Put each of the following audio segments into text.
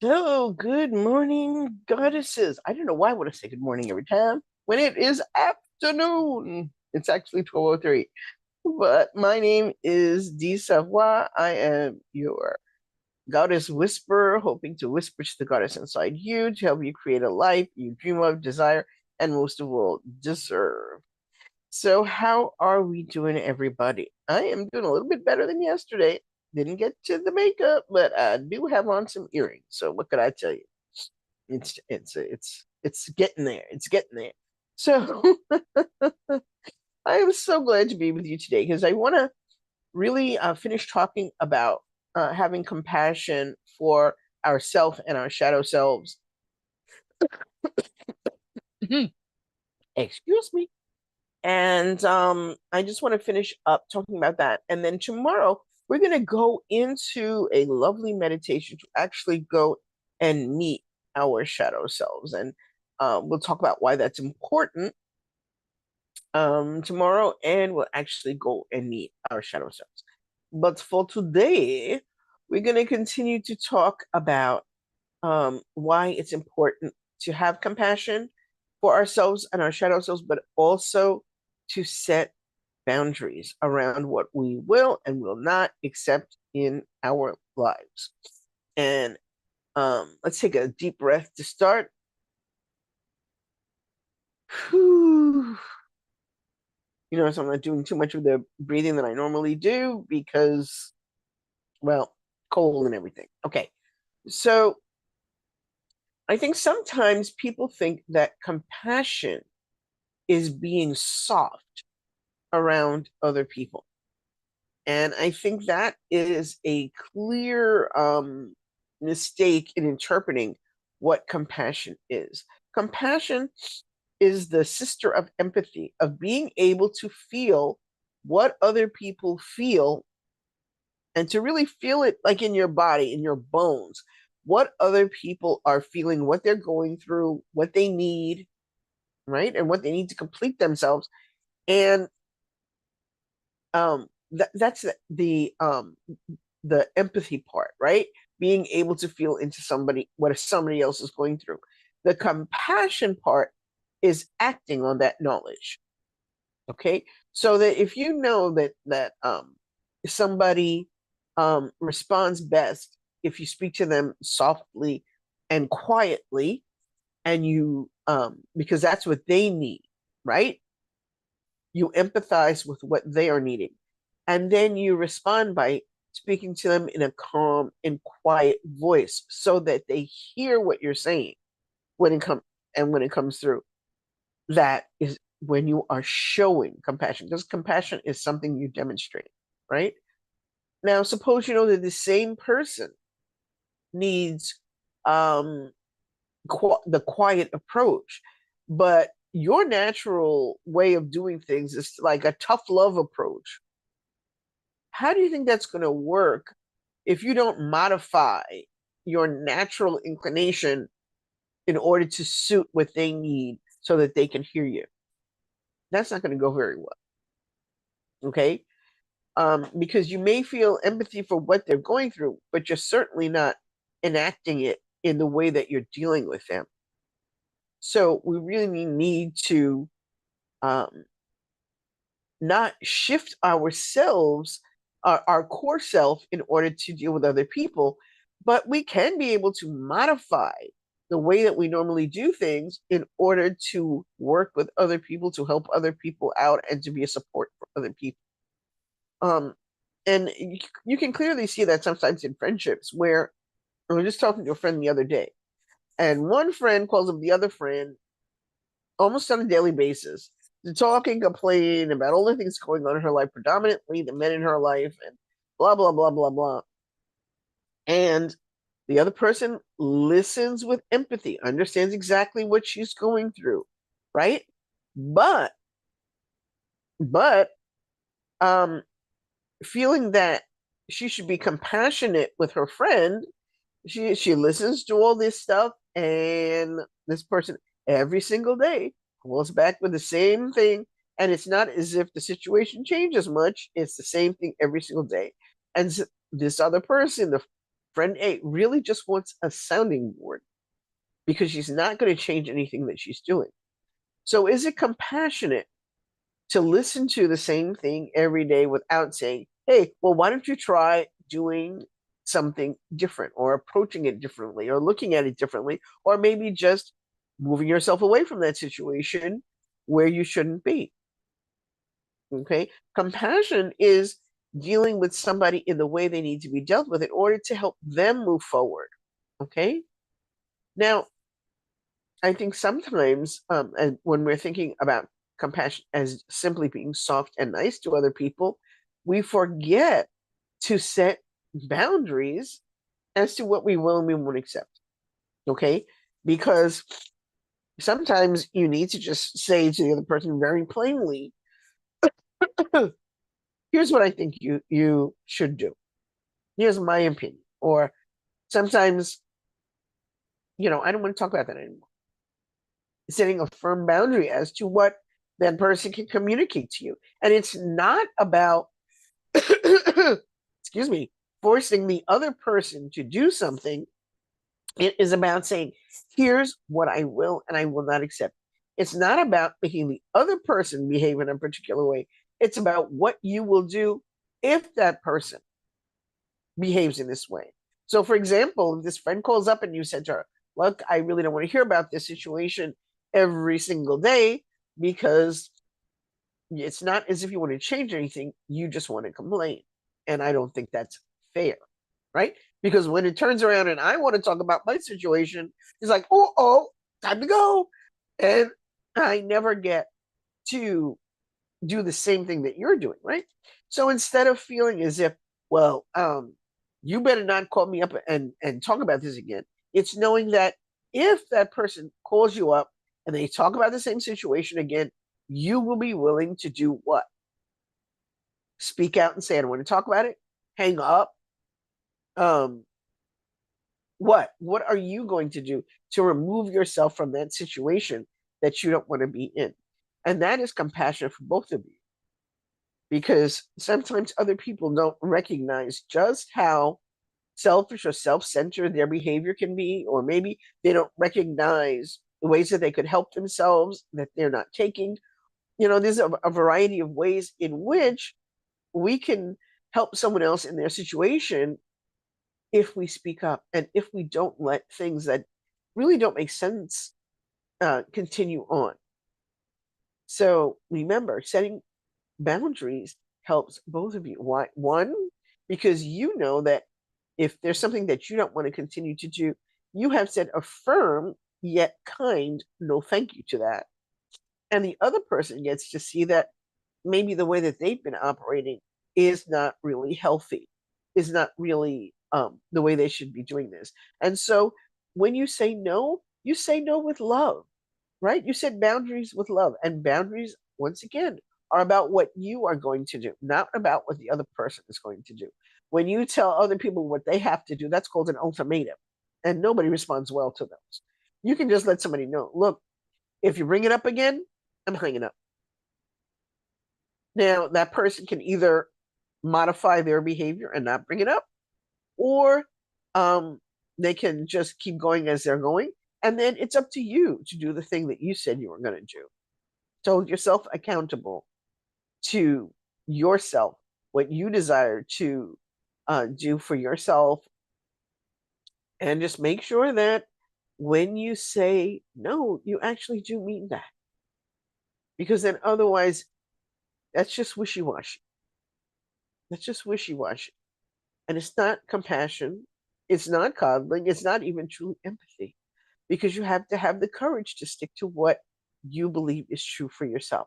So, good morning, goddesses. I don't know why I want to say good morning every time when it is afternoon. It's actually 12:03. But my name is Dee Savoy. I am your goddess whisperer, hoping to whisper to the goddess inside you to help you create a life you dream of, desire, and most of all, deserve. So, how are we doing, everybody? I am doing a little bit better than yesterday. Didn't get to the makeup, but I do have on some earrings. So, what could I tell you? It's getting there. It's getting there. So, I am so glad to be with you today because I want to really finish talking about having compassion for ourself and our shadow selves. Excuse me. And I just want to finish up talking about that. And then tomorrow, we're going to go into a lovely meditation to actually go and meet our shadow selves. And we'll talk about why that's important tomorrow. And we'll actually go and meet our shadow selves. But for today, we're going to continue to talk about why it's important to have compassion for ourselves and our shadow selves, but also to set boundaries around what we will and will not accept in our lives. And let's take a deep breath to start. Whew. So I'm not doing too much of the breathing that I normally do because, well, cold and everything. Okay. So I think sometimes people think that compassion is being soft around other people. And I think that is a clear mistake in interpreting what compassion is. Compassion is the sister of empathy, of being able to feel what other people feel and to really feel it like in your body, in your bones, what other people are feeling, what they're going through, what they need, right? And what they need to complete themselves. And that's the empathy part, right? Being able to feel into somebody what somebody else is going through. The compassion part is acting on that knowledge. Okay, so that if you know that somebody responds best if you speak to them softly and quietly, and you because that's what they need, right? You empathize with what they are needing, and then you respond by speaking to them in a calm and quiet voice so that they hear what you're saying when it comes through. That is when you are showing compassion, because compassion is something you demonstrate, right? Now suppose you know that the same person needs um the quiet approach, but your natural way of doing things is like a tough love approach. How do you think that's going to work if you don't modify your natural inclination in order to suit what they need so that they can hear you? That's not going to go very well. Okay. Because you may feel empathy for what they're going through, but you're certainly not enacting it in the way that you're dealing with them. So we really need to um, not shift ourselves, our core self, in order to deal with other people, but we can be able to modify the way that we normally do things in order to work with other people, to help other people out, and to be a support for other people. Um, and you can clearly see that sometimes in friendships where I was just talking to a friend the other day, and one friend calls up the other friend almost on a daily basis to talk and complain about all the things going on in her life, predominantly the men in her life, and blah, blah, blah, blah, blah. And the other person listens with empathy, understands exactly what she's going through, right? But, but, um, feeling that she should be compassionate with her friend, she listens to all this stuff, and this person every single day calls back with the same thing, and it's not as if the situation changes much. It's the same thing every single day, and this other person, the friend A really just wants a sounding board because she's not going to change anything that she's doing. So is it compassionate to listen to the same thing every day without saying, hey, well, why don't you try doing something different or approaching it differently or looking at it differently, or maybe just moving yourself away from that situation where you shouldn't be? Okay. Compassion is dealing with somebody in the way they need to be dealt with in order to help them move forward. Okay. Now, I think sometimes, and when we're thinking about compassion as simply being soft and nice to other people, we forget to set boundaries as to what we will and we won't accept. Okay. Because sometimes you need to just say to the other person very plainly, here's what I think you should do. Here's my opinion. Or sometimes, I don't want to talk about that anymore. Setting a firm boundary as to what that person can communicate to you. And it's not about, excuse me, forcing the other person to do something. It is about saying, here's what I will and I will not accept. It's not about making the other person behave in a particular way. It's about what you will do if that person behaves in this way. So, for example, if this friend calls up and you said to her, look, I really don't want to hear about this situation every single day because it's not as if you want to change anything, you just want to complain. And I don't think that's fair, right? Because when it turns around and I want to talk about my situation, it's like, oh, time to go. And I never get to do the same thing that you're doing, right? So instead of feeling as if, well, you better not call me up and talk about this again, it's knowing that if that person calls you up and they talk about the same situation again, you will be willing to do what? Speak out and say, I don't want to talk about it, hang up. Um, what are you going to do to remove yourself from that situation that you don't want to be in? And that is compassion for both of you because sometimes other people don't recognize just how selfish or self-centered their behavior can be, or maybe they don't recognize the ways that they could help themselves that they're not taking. There's a variety of ways in which we can help someone else in their situation if we speak up and if we don't let things that really don't make sense continue on. So remember, setting boundaries helps both of you. Why? One, because you know that if there's something that you don't want to continue to do, you have said a firm yet kind no thank you to that. And the other person gets to see that maybe the way that they've been operating is not really healthy, is not really the way they should be doing this. And so when you say no with love, right? You set boundaries with love, and boundaries, once again, are about what you are going to do, not about what the other person is going to do. When you tell other people what they have to do, that's called an ultimatum, and nobody responds well to those. You can just let somebody know, look, if you bring it up again, I'm hanging up. Now, that person can either modify their behavior and not bring it up, or um, they can just keep going as they're going. And then it's up to you to do the thing that you said you were going to do. To hold yourself accountable to yourself, what you desire to do for yourself. And just make sure that when you say no, you actually do mean that. Because then otherwise, that's just wishy washy. That's just wishy washy. And it's not compassion. It's not coddling. It's not even true empathy because you have to have the courage to stick to what you believe is true for yourself,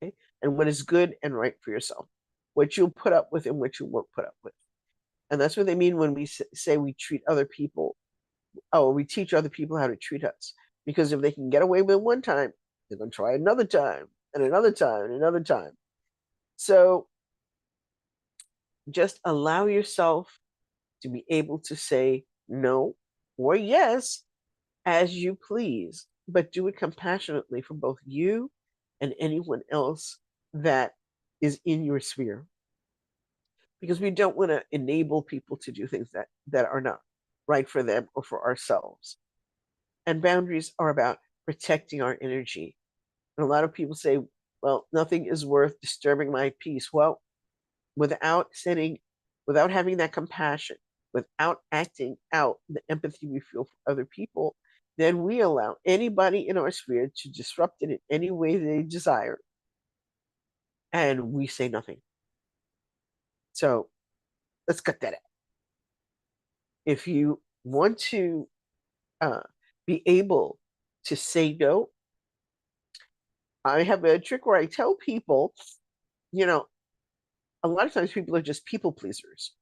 okay? And what is good and right for yourself, what you'll put up with and what you won't put up with. And that's what they mean when we say we treat other people, or we teach other people how to treat us. Because if they can get away with it one time, they're going to try another time and another time and another time. So just allow yourself to be able to say no or yes as you please, but do it compassionately for both you and anyone else that is in your sphere. because we don't want to enable people to do things that are not right for them or for ourselves. And boundaries are about protecting our energy. And a lot of people say, well, nothing is worth disturbing my peace. Well, without setting, without having that compassion, without acting out the empathy we feel for other people, then we allow anybody in our sphere to disrupt it in any way they desire. And we say nothing. So let's cut that out. If you want to uh, be able to say no, I have a trick where I tell people, you know, a lot of times people are just people pleasers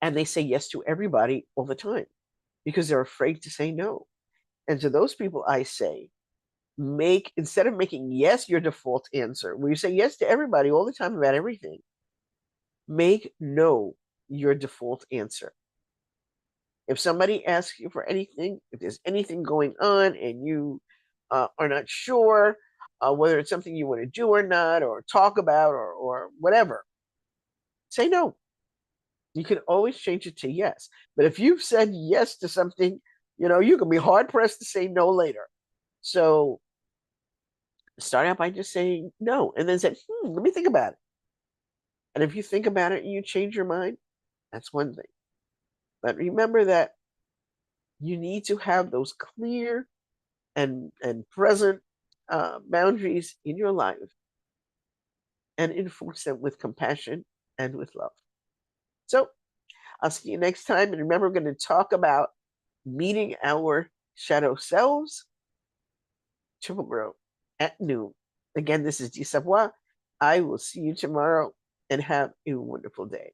and they say yes to everybody all the time because they're afraid to say no. And to those people, I say, make, instead of making yes your default answer, where you say yes to everybody all the time about everything, make no your default answer. If somebody asks you for anything, if there's anything going on and you are not sure whether it's something you want to do or not, or talk about, or whatever, say no. You can always change it to yes. But if you've said yes to something, you can be hard pressed to say no later. So start out by just saying no and then say, let me think about it. And if you think about it and you change your mind, that's one thing. But remember that you need to have those clear and present boundaries in your life and enforce them with compassion and with love. So I'll see you next time. And remember, we're going to talk about meeting our shadow selves tomorrow at noon. Again, this is Di Savoie. I will see you tomorrow and have a wonderful day.